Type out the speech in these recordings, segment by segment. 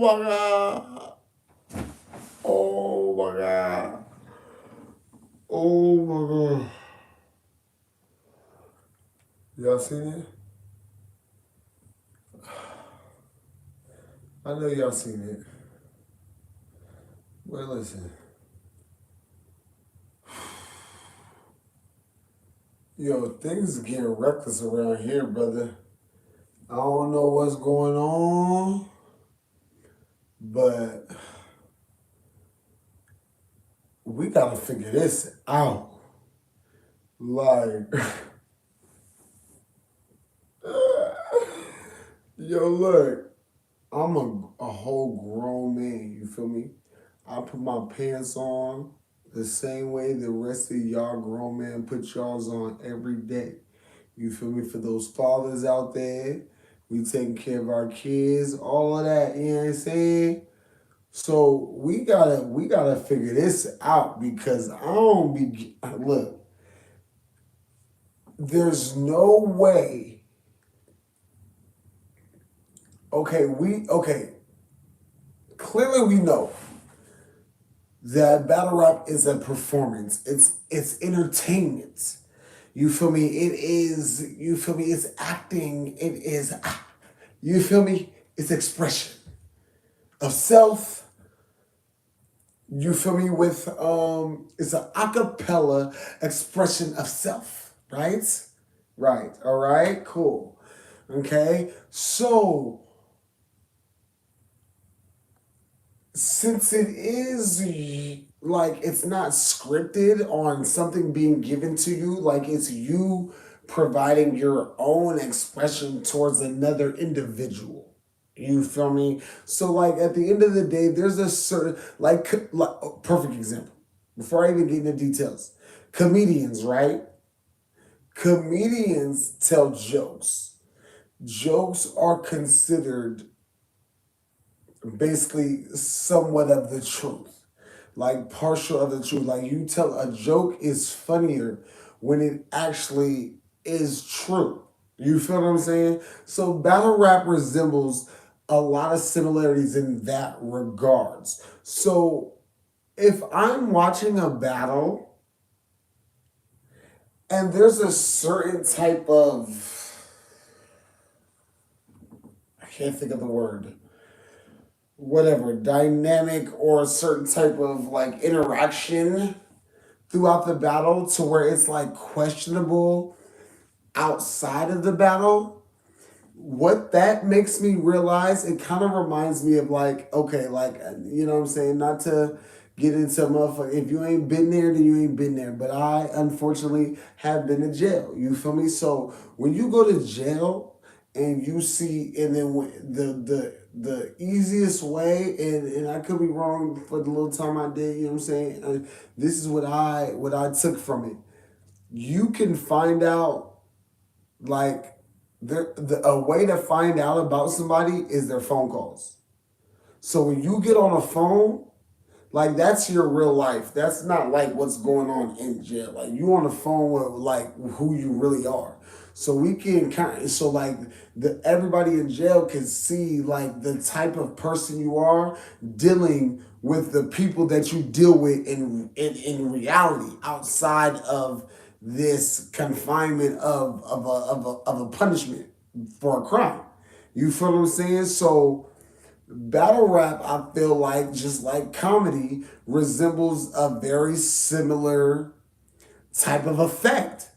my God. Oh my God. Oh my God. Y'all seen it? I know y'all seen it. Well, listen. Yo, things are getting reckless around here, brother. I don't know what's going on, but we gotta figure this out. Like, yo, look, I'm a whole grown man, you feel me? I put my pants on the same way the rest of y'all grown men put y'all's on every day. You feel me? For those fathers out there, we taking care of our kids, all of that, you know what I'm saying? So we gotta figure this out because I don't be look, there's no way. Okay, clearly we know that battle rap is a performance. It's entertainment. You feel me? It is, you feel me? It's acting. It is, you feel me? It's expression of self. You feel me? With it's an acapella expression of self, right? Right. All right. Cool. Okay. So since it is like it's not scripted on something being given to you, like it's you providing your own expression towards another individual. You feel me? So like at the end of the day, there's a certain like perfect example. Before I even get into details, comedians, right? Comedians tell jokes. Jokes are considered basically somewhat of the truth, like partial of the truth. Like you tell a joke is funnier when it actually is true. You feel what I'm saying? So battle rap resembles a lot of similarities in that regards. So if I'm watching a battle and there's a certain type of, I can't think of the word, whatever, dynamic or a certain type of like interaction throughout the battle to where it's like questionable outside of the battle, what that makes me realize, it kind of reminds me of like, okay, like, you know what I'm saying? Not to get into motherfucker. If you ain't been there, then you ain't been there. But I, unfortunately, have been to jail. You feel me? So when you go to jail and you see, and then the easiest way, and I could be wrong for the little time I did, you know what I'm saying? This is what I took from it. You can find out, like, a way to find out about somebody is their phone calls. So when you get on a phone, like that's your real life. That's not like what's going on in jail. Like you on the phone with like who you really are. So we can kind of, so like everybody in jail can see like the type of person you are dealing with the people that you deal with in reality outside of this confinement of a punishment for a crime. You feel what I'm saying? So battle rap, I feel like, just like comedy, resembles a very similar type of effect.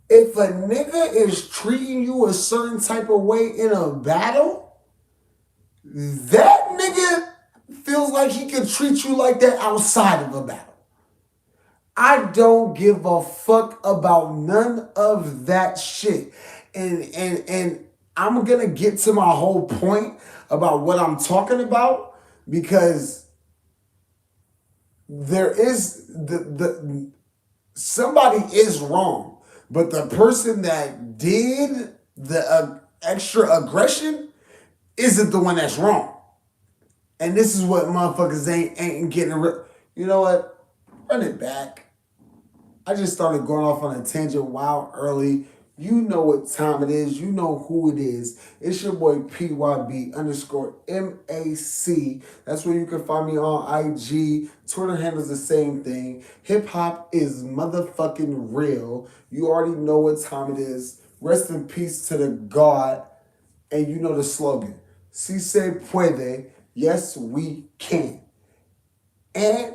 If a nigga is treating you a certain type of way in a battle, that nigga feels like he can treat you like that outside of a battle. I don't give a fuck about none of that shit. And I'm gonna get to my whole point about what I'm talking about because there is the somebody is wrong, but the person that did the extra aggression isn't the one that's wrong. And this is what motherfuckers ain't getting you know what? Run it back. I just started going off on a tangent wild early. You know what time it is. You know who it is. It's your boy PYB underscore MAC. That's where you can find me on IG. Twitter handles the same thing. Hip hop is motherfucking real. You already know what time it is. Rest in peace to the God. And you know the slogan. Si se puede. Yes, we can. And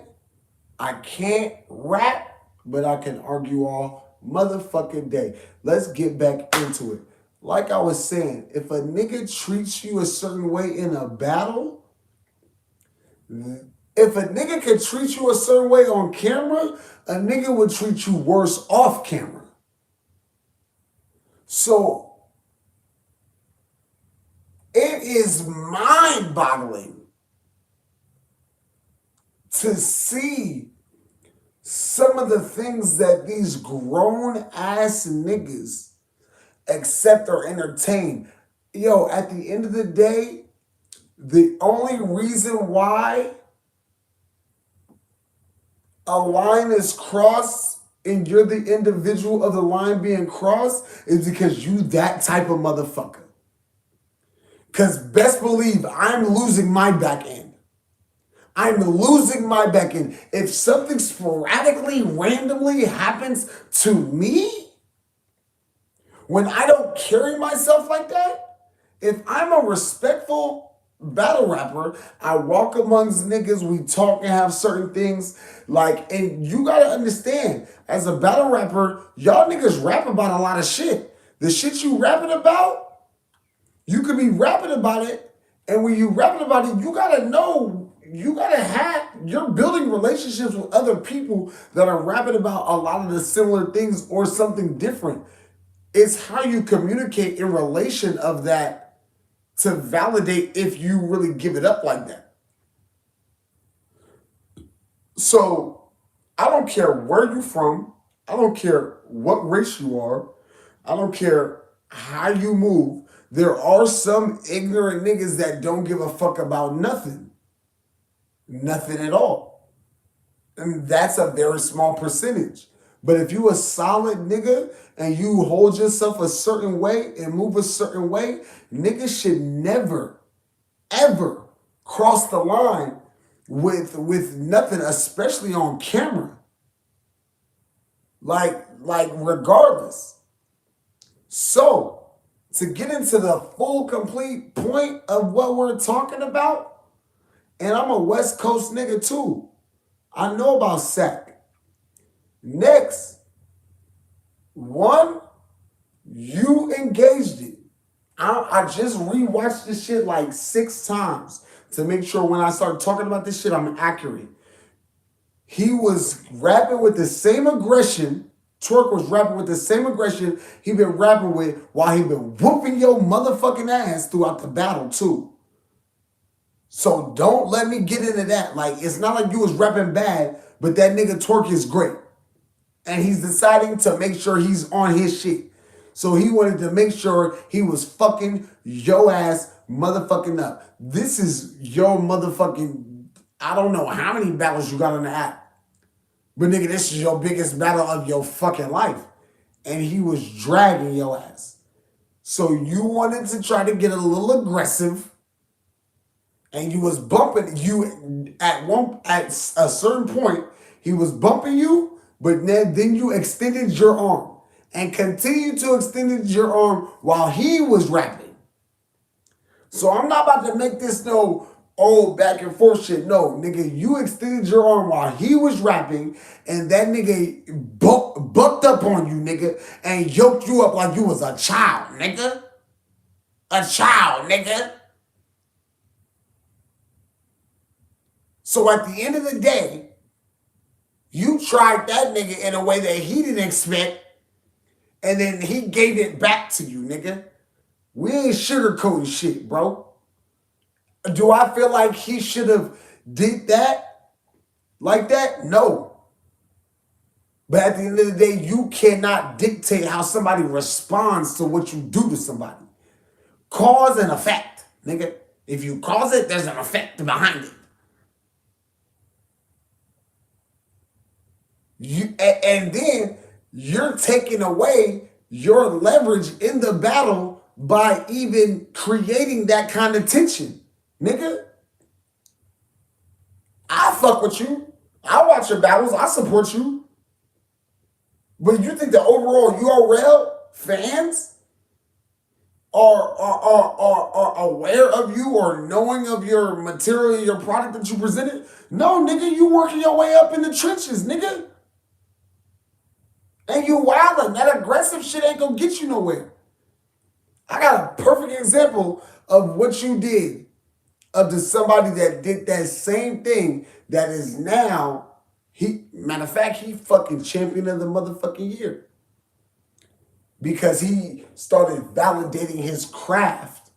I can't rap, but I can argue all motherfucking day. Let's get back into it. Like I was saying, if a nigga treats you a certain way in a battle, if a nigga can treat you a certain way on camera, a nigga would treat you worse off camera. So it is mind-boggling to see some of the things that these grown ass niggas accept or entertain. Yo, at the end of the day, the only reason why a line is crossed and you're the individual of the line being crossed is because you that type of motherfucker. Because best believe I'm losing my back end. I'm losing my back end. If something sporadically, randomly happens to me, when I don't carry myself like that, if I'm a respectful battle rapper, I walk amongst niggas, we talk and have certain things. Like, and you gotta understand, as a battle rapper, y'all niggas rap about a lot of shit. The shit you rapping about, you could be rapping about it, and when you rapping about it, you gotta know, you gotta have, you're building relationships with other people that are rapping about a lot of the similar things or something different. It's how you communicate in relation of that to validate if you really give it up like that. So I don't care where you're from. I don't care what race you are. I don't care how you move. There are some ignorant niggas that don't give a fuck about nothing. Nothing at all. And that's a very small percentage. But if you a solid nigga and you hold yourself a certain way and move a certain way, niggas should never, ever cross the line with nothing, especially on camera. Like regardless. So, to get into the full complete point of what we're talking about, and I'm a West Coast nigga too. I know about sack. Next, one, you engaged it. I just rewatched this shit like 6 times to make sure when I start talking about this shit, I'm accurate. He was rapping with the same aggression. TWORK was rapping with the same aggression he been rapping with while he been whooping your motherfucking ass throughout the battle too. So don't let me get into that. Like, it's not like you was rapping bad, but that nigga TWORK is great. And he's deciding to make sure he's on his shit. So he wanted to make sure he was fucking yo ass motherfucking up. This is your motherfucking, I don't know how many battles you got on the app. But nigga, this is your biggest battle of your fucking life. And he was dragging your ass. So you wanted to try to get a little aggressive. And you was bumping you at a certain point, he was bumping you, but then you extended your arm. And continued to extend your arm while he was rapping. So I'm not about to make this no old back and forth shit. No, nigga, you extended your arm while he was rapping, and that nigga bucked up on you, nigga, and yoked you up like you was a child, nigga. A child, nigga. So at the end of the day, you tried that nigga in a way that he didn't expect, and then he gave it back to you, nigga. We ain't sugarcoating shit, bro. Do I feel like he should have did that like that? No. But at the end of the day, you cannot dictate how somebody responds to what you do to somebody. Cause and effect, nigga. If you cause it, there's an effect behind it. And then you're taking away your leverage in the battle by even creating that kind of tension. Nigga, I fuck with you. I watch your battles. I support you. But you think the overall URL fans are aware of you or knowing of your material, your product that you presented? No, nigga, you working your way up in the trenches, nigga. And you wildin'. That aggressive shit ain't gonna get you nowhere. I got a perfect example of what you did of to somebody that did that same thing that is now, matter of fact, he fucking champion of the motherfucking year. Because he started validating his craft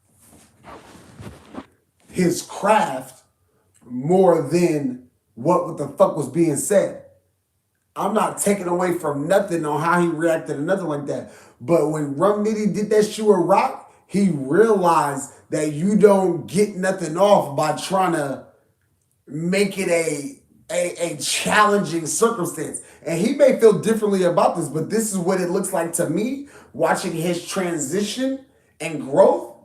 more than what the fuck was being said. I'm not taking away from nothing on how he reacted or nothing like that. But when Rum Nitty did that shit with Rock, he realized that you don't get nothing off by trying to make it a challenging circumstance. And he may feel differently about this, but this is what it looks like to me watching his transition and growth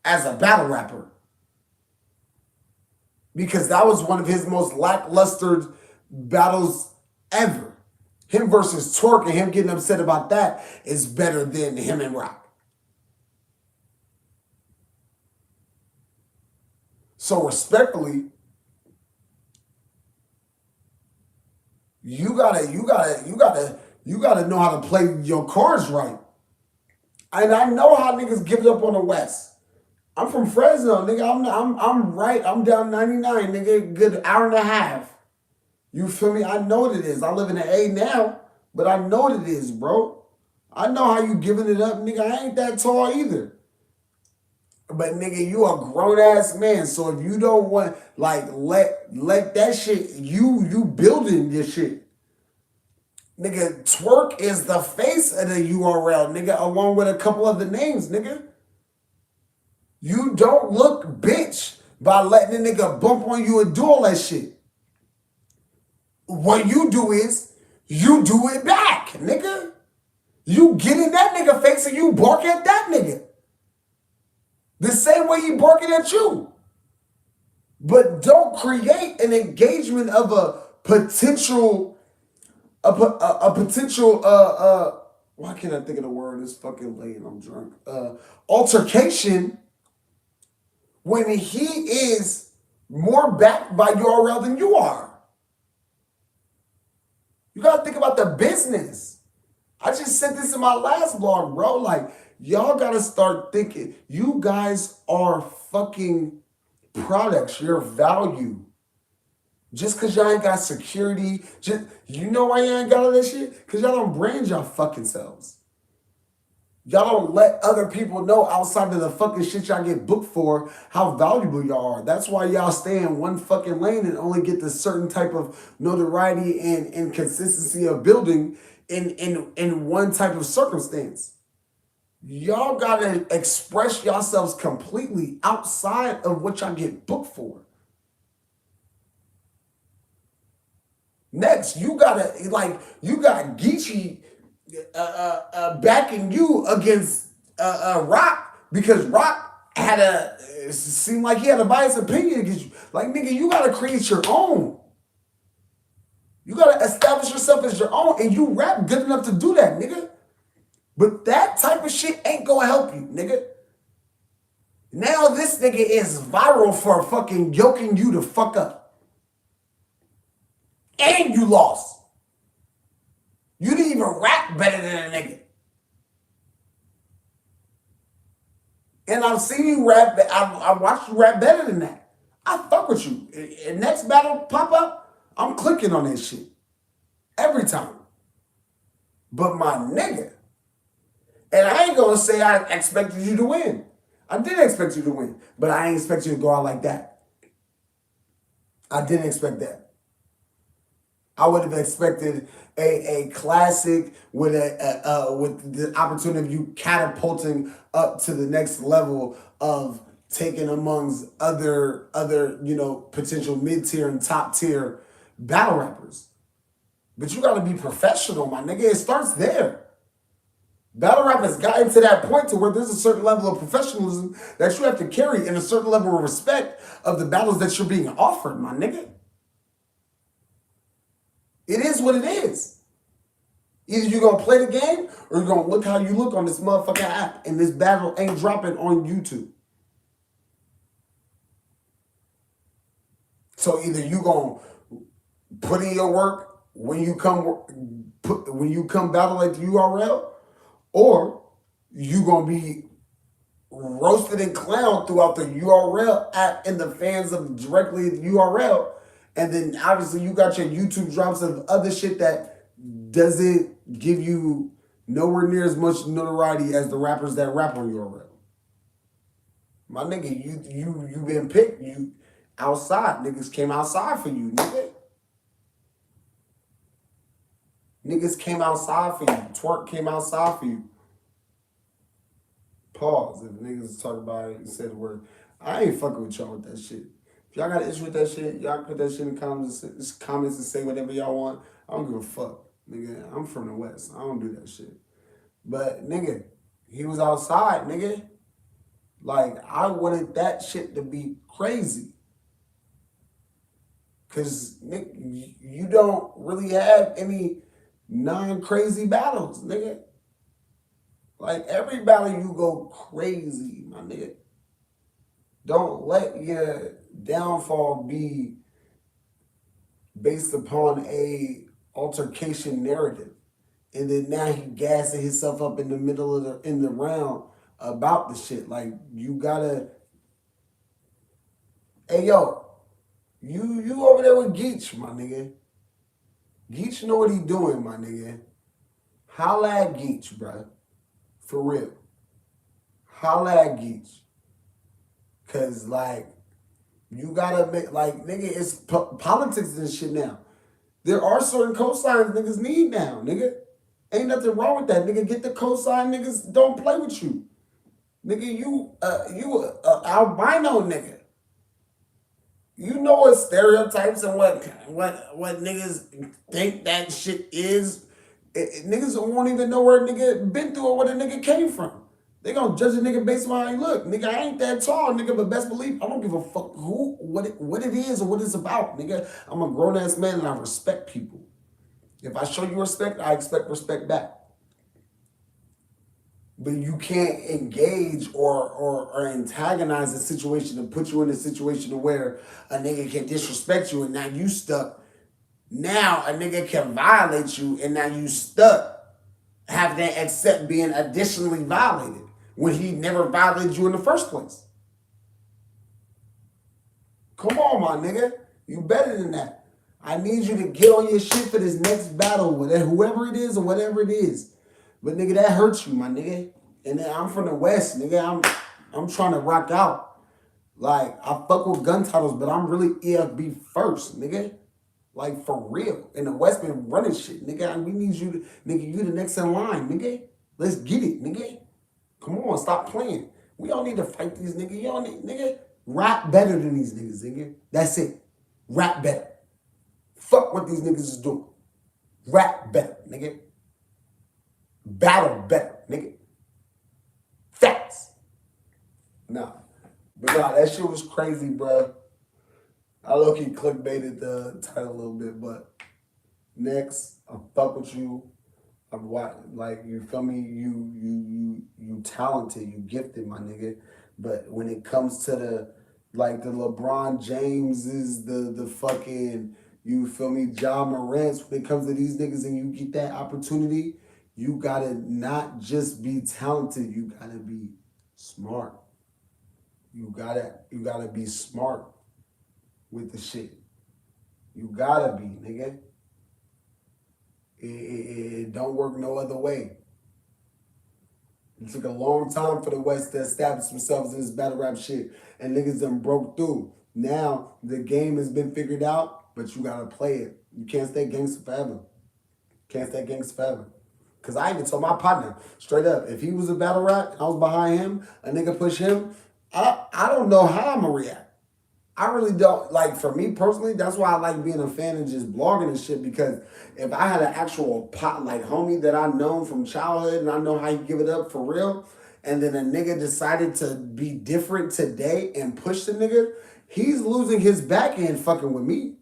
as a battle rapper. Because that was one of his most lackluster battles ever. Him versus TWORK and him getting upset about that is better than him and Rock. So respectfully, you gotta know how to play your cards right. And I know how niggas give it up on the West. I'm from Fresno, nigga. I'm right. I'm down 99, nigga. Good hour and a half. You feel me? I know what it is. I live in the A now, but I know what it is, bro. I know how you giving it up, nigga. I ain't that tall either. But nigga, you a grown ass man. So if you don't want, like, let that shit, you building this shit. Nigga, TWORK is the face of the URL, nigga, along with a couple other names, nigga. You don't look bitch by letting a nigga bump on you and do all that shit. What you do is, you do it back, nigga. You get in that nigga face and you bark at that nigga. The same way he barking at you. But don't create an engagement of a potential, why can't I think of the word? It's fucking late and I'm drunk. Altercation when he is more backed by URL than you are. You gotta think about the business. I just said this in my last blog, bro. Like, y'all gotta start thinking. You guys are fucking products. Your value. Just because y'all ain't got security. You know why y'all ain't got all that shit? Because y'all don't brand y'all fucking selves. Y'all don't let other people know outside of the fucking shit y'all get booked for how valuable y'all are. That's why y'all stay in one fucking lane and only get this certain type of notoriety and consistency of building in one type of circumstance. Y'all gotta express yourselves completely outside of what y'all get booked for. Next, you got Geechee backing you against Rock because Rock seemed like he had a biased opinion against you. Like, nigga, you gotta create your own. You gotta establish yourself as your own, and you rap good enough to do that, nigga. But that type of shit ain't gonna help you, nigga. Now this nigga is viral for fucking yoking you to fuck up. And you lost. You didn't even rap better than a nigga. And I've seen you rap, I watched you rap better than that. I fuck with you. And next battle pop up, I'm clicking on that shit. Every time. But my nigga, and I ain't gonna say I expected you to win. I did expect you to win, but I ain't expect you to go out like that. I didn't expect that. I would have expected a classic with with the opportunity of you catapulting up to the next level of taking amongst other potential mid-tier and top-tier battle rappers. But you got to be professional, my nigga. It starts there. Battle rap has gotten to that point to where there's a certain level of professionalism that you have to carry and a certain level of respect of the battles that you're being offered, my nigga. It is what it is. Either you're going to play the game or you're going to look how you look on this motherfucking app, and this battle ain't dropping on YouTube. So either you going to put in your work when you come battle at the URL, or you going to be roasted and clowned throughout the URL app and the fans of directly the URL. And then obviously you got your YouTube drops of other shit that doesn't give you nowhere near as much notoriety as the rappers that rap on URL. My nigga, you been picked. You outside. Niggas came outside for you, nigga. Niggas came outside for you. TWORK came outside for you. Pause. If niggas talk about it and say the word, I ain't fucking with y'all with that shit. If y'all got an issue with that shit, y'all put that shit in comments and say whatever y'all want. I don't give a fuck. Nigga, I'm from the West. I don't do that shit. But, nigga, he was outside, nigga. Like, I wanted that shit to be crazy. Because, nigga, you don't really have any non-crazy battles, nigga. Like, every battle you go crazy, my nigga. Don't let your downfall be based upon a altercation narrative. And then now he gassing himself up in the middle of the round about the shit. Like, you gotta, hey yo, you over there with Geach, my nigga. Geach know what he doing, my nigga. Holla at Geach, bro. For real. Holla at Geach. Cause like, you gotta make, like, nigga, it's politics and shit now. There are certain cosigns niggas need now, nigga. Ain't nothing wrong with that, nigga. Get the cosign, niggas don't play with you. Nigga, you albino nigga. You know what stereotypes and what niggas think that shit is. Niggas won't even know where a nigga been through or where a nigga came from. They gonna judge a nigga based on how he look. Nigga, I ain't that tall, nigga, but best believe I don't give a fuck what it is or what it's about, nigga. I'm a grown-ass man and I respect people. If I show you respect, I expect respect back. But you can't engage or antagonize a situation and put you in a situation where a nigga can disrespect you and now you stuck. Now a nigga can violate you and now you stuck. Have to accept being additionally violated when he never violated you in the first place. Come on, my nigga. You better than that. I need you to get on your shit for this next battle, whoever it is or whatever it is. But nigga, that hurts you, my nigga. And then I'm from the West, nigga. I'm trying to rock out. Like, I fuck with gun titles, but I'm really EFB first, nigga. Like, for real. And the West been running shit, nigga. We need you to, nigga, you the next in line, nigga. Let's get it, nigga. Come on, stop playing. We don't need to fight these niggas. You don't need, nigga. Rap better than these niggas, nigga. That's it. Rap better. Fuck what these niggas is doing. Rap better, nigga. Battle better, nigga. Facts. Nah. But nah, that shit was crazy, bro. I low-key clickbaited the title a little bit, but next, I fuck with you. I'm like, you feel me? You talented, you gifted, my nigga. But when it comes to the LeBron Jameses, the fucking, you feel me, Ja Morant's, when it comes to these niggas and you get that opportunity, you gotta not just be talented, you gotta be smart. You gotta be smart with the shit. You gotta be, nigga. It don't work no other way. It took a long time for the West to establish themselves in this battle rap shit, and niggas done broke through. Now the game has been figured out, but you gotta play it. You can't stay gangster forever. Can't stay gangster forever. Cause I even told my partner straight up, if he was a battle rap and I was behind him, a nigga push him, I don't know how I'ma react. I really don't like. For me personally, that's why I like being a fan and just blogging and shit. Because if I had an actual pot like homie that I known from childhood and I know how you give it up for real, and then a nigga decided to be different today and push the nigga, he's losing his back end fucking with me.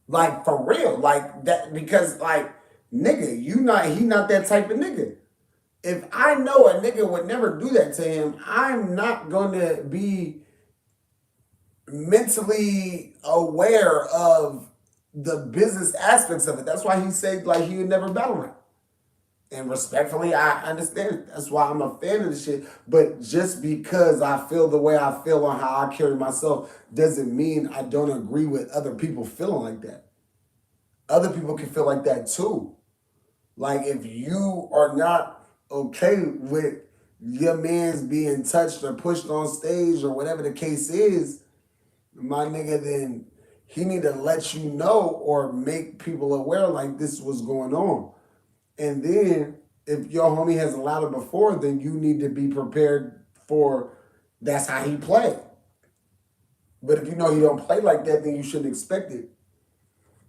Like for real, like that because like nigga, he not that type of nigga. If I know a nigga would never do that to him, I'm not gonna be mentally aware of the business aspects of it. That's why he said like he would never battle rap. And respectfully, I understand it. That's why I'm a fan of the shit. But just because I feel the way I feel on how I carry myself doesn't mean I don't agree with other people feeling like that. Other people can feel like that too. Like if you are not okay with your man's being touched or pushed on stage or whatever the case is, my nigga, then he need to let you know or make people aware like this was going on. And then if your homie has allowed it before, then you need to be prepared for that's how he play. But if you know he don't play like that, then you shouldn't expect it.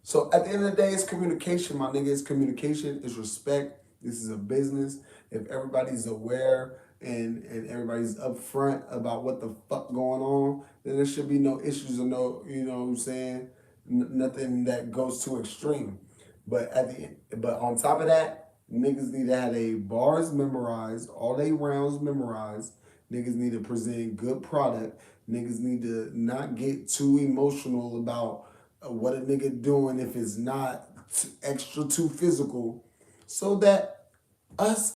So at the end of the day, it's communication, my nigga. It's communication. It's respect. This is a business. If everybody's aware and everybody's upfront about what the fuck going on, then there should be no issues or no, you know what I'm saying? Nothing that goes too extreme. But on top of that, niggas need to have a bars memorized, all they rounds memorized. Niggas need to present good product. Niggas need to not get too emotional about what a nigga doing if it's not extra too physical, so that us